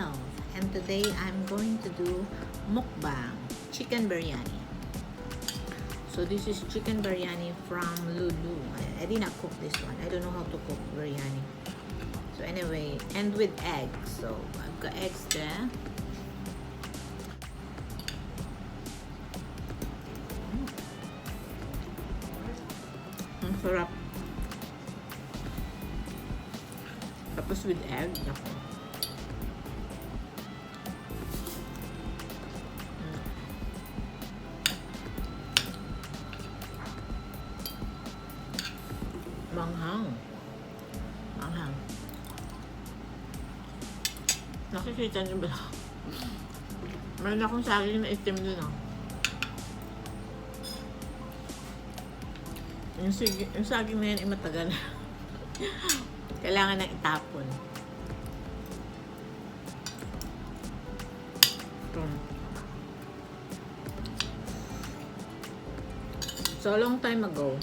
channel, and today I'm going to do mukbang chicken biryani. So this is chicken biryani from Lulu. I did not cook this one. I don't know how to cook biryani. So anyway, and with eggs. So I've got eggs there. Ang sarap. Tapos with egg. Ako. Manghang. Manghang. Nakikita niyo ba? Meron akong saging na itim dun, oh. Yung saging na yan ay matagal. Kailangan nang itapon. So, long time ago,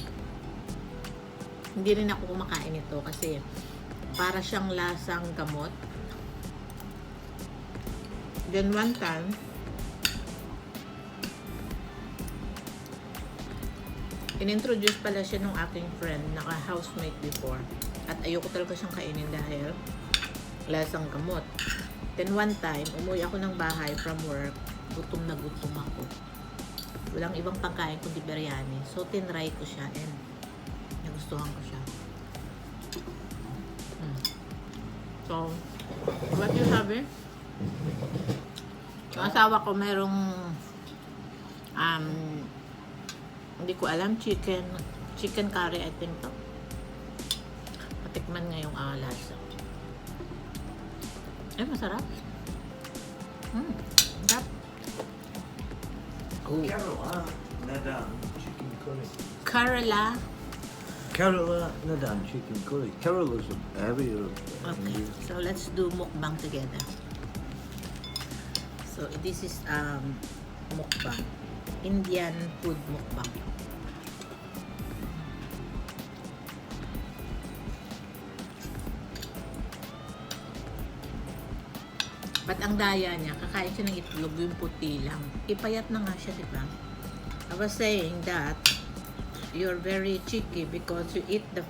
hindi rin ako kumakain ito kasi para siyang lasang gamot. Then one time, inintroduce pala siya ng aking friend, naka-housemate before. At ayoko talaga siyang kainin dahil lasang gamot. Then one time, umuwi ako ng bahay from work, gutom na gutom ako. Walang ibang pagkain kundi biryani. So, tinry ko siya and nagustuhan ko siya. So, what you have eh? Yung asawa ko merong hindi ko alam, chicken curry I think to. Patikman ngayong lasa. Masarap. Sarap. Kerala Nadan chicken curry. Kerala Nadan chicken curry. Kerala is an area of Okay, India. so let's do mukbang together. So this is mukbang. Indian food mukbang. But ang daya niya, kakain siya ng itlog, yung puti lang. Ipayat na nga siya, di ba? I was saying that you're very cheeky because you eat the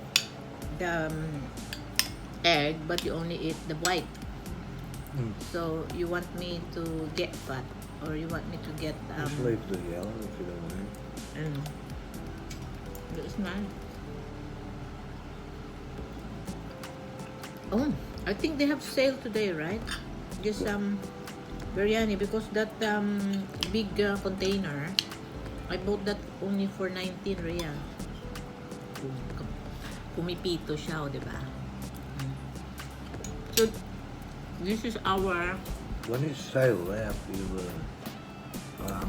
egg, but you only eat the white. So you want me to get fat, or you want me to get Just leave the yellow if you don't want it. It's nice. Oh, I think they have sale today, right? Just biryani, because that big container, I bought that only for 19 real. Pumipito siya, di ba? So this is our When it's sale, they have to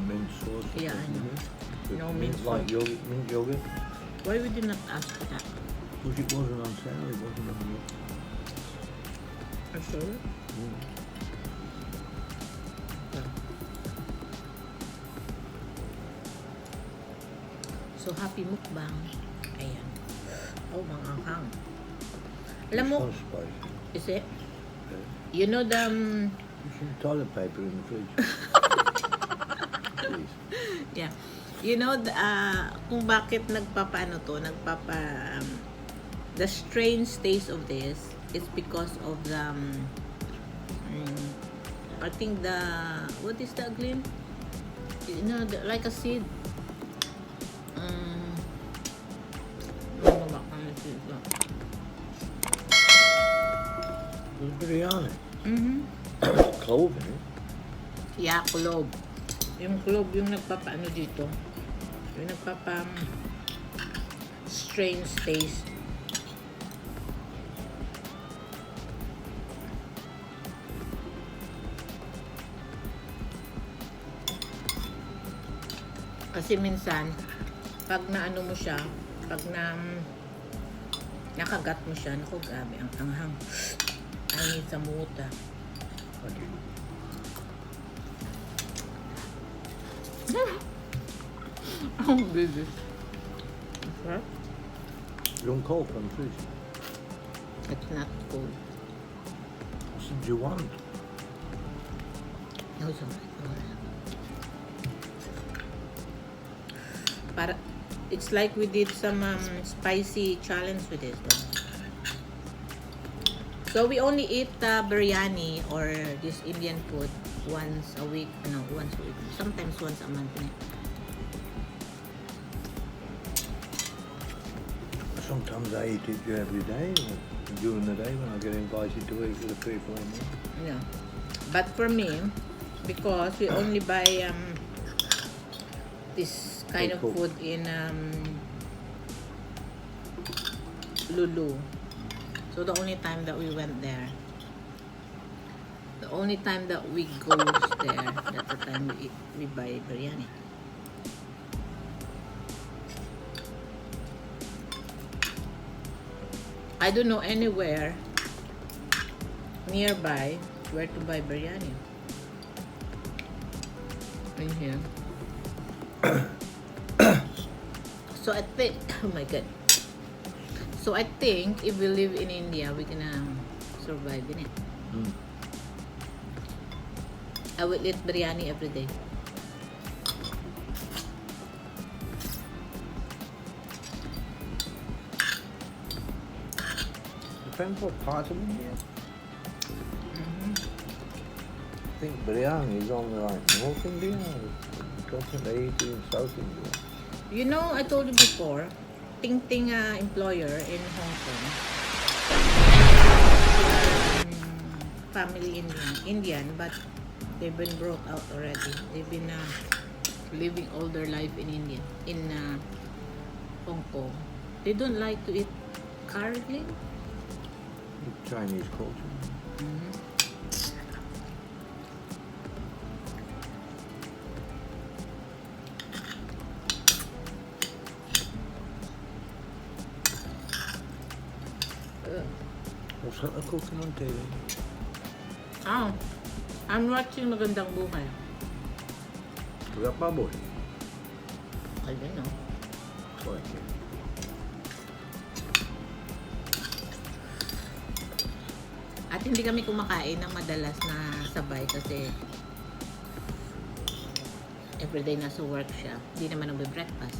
mint sauce. Yeah, I know. No mint mint like sauce. yogurt, mint yogurt. Why we did not ask for that? Because it wasn't on sale, it wasn't on the. Are you sure? So, happy mukbang. Ayan. Oh, mga anghang. Alam mo, It's so spicy. is it? You know the... There's some toilet paper in the fridge. Please. yeah. You know, kung bakit nagpapaano to, the strange taste of this is because of the, I think what is the glint? You know, like a seed. There's biryani. Clove in it. Yeah, clove. Yung clove yung nagpapaano dito. Yung strange taste. Kasi minsan, pag naano mo siya, pag nakagat mo siya, naku, grabe, ang anghang. I need some water. Okay. Ang bilis. Okay. Yung cold from the fridge. It's not cold. What did you want? No, sorry. Para, it's like we did some spicy challenge with this one. So we only eat biryani or this Indian food once a week. No, once a week. Sometimes once a month. Sometimes I eat it every day, during the day when I get invited to eat with the people in there. Yeah. But for me, because we only buy this kind of food in Lulu. So the only time that we went there, the only time that we go there, that's the time we buy biryani. I don't know anywhere nearby where to buy biryani. In here. So I think, oh my god. So I think if we live in India, we're gonna survive in it. I will eat biryani every day. Depends what part of India. I think biryani is on like North India. I don't think they eat it in South India. You know, I told you before, Ting Ting employer in Hong Kong, family Indian, but they've been brought out already. They've been living all their life in India, in Hong Kong. They don't like to eat curry. Chinese culture. What's that they're cooking on TV? Oh, I'm watching Magandang Buhay. We got my boy. I don't know. Sorry. At hindi kami kumakain ng madalas na sabay kasi everyday nasa work siya. Hindi naman nagbe-breakfast.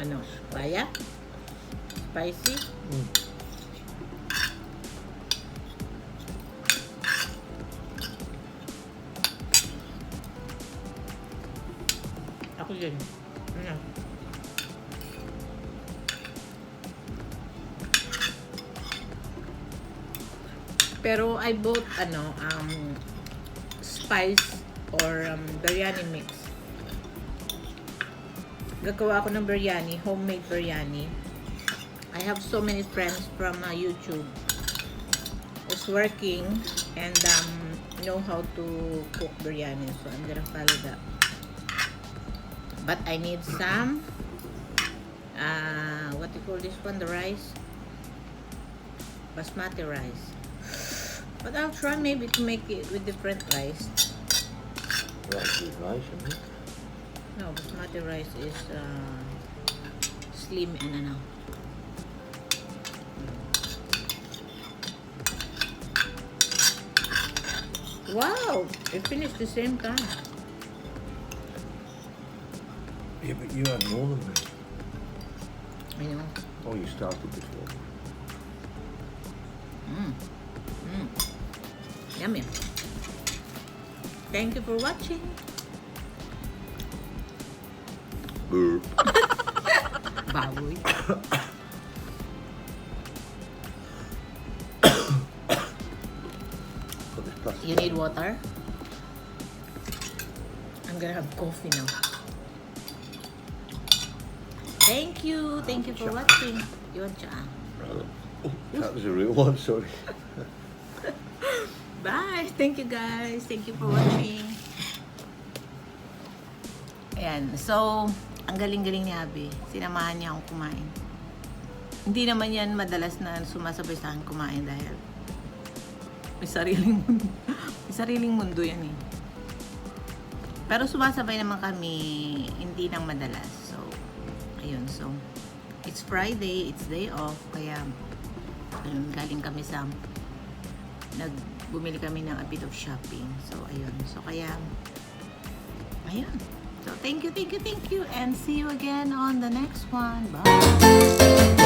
Ano? Kaya? Spicy? Ako yun. Ano? Pero I bought spice or biryani mix. Gagawa ako ng biryani, homemade biryani. I have so many friends from YouTube who's working and know how to cook biryani, so I'm gonna follow that. But I need some what do you call this one, the rice, basmati rice. But I'll try maybe to make it with different rice. Rice is nice, isn't it? No, basmati rice is slim and Wow! It finished the same time. Yeah, but you had more than me. I know. Oh, you started before. Yummy. Thank you for watching. Burp. Baboy. You need water? I'm gonna have coffee now. Thank you. Thank you for watching. You want cha? That was a real one, sorry. Bye. Thank you guys. Thank you for watching. Ayan. So, ang galing-galing ni Hubby. Sinamahan niya akong kumain. Hindi naman yan madalas na sumasabay sa akin kumain dahil may sariling mundo yan eh. Pero sumasabay naman kami, hindi nang madalas. So, ayun. So, it's Friday, it's day off. Kaya, ayun, galing kami sa, bumili kami ng a bit of shopping. So, ayun. So, kaya, ayun. So, thank you. And see you again on the next one. Bye!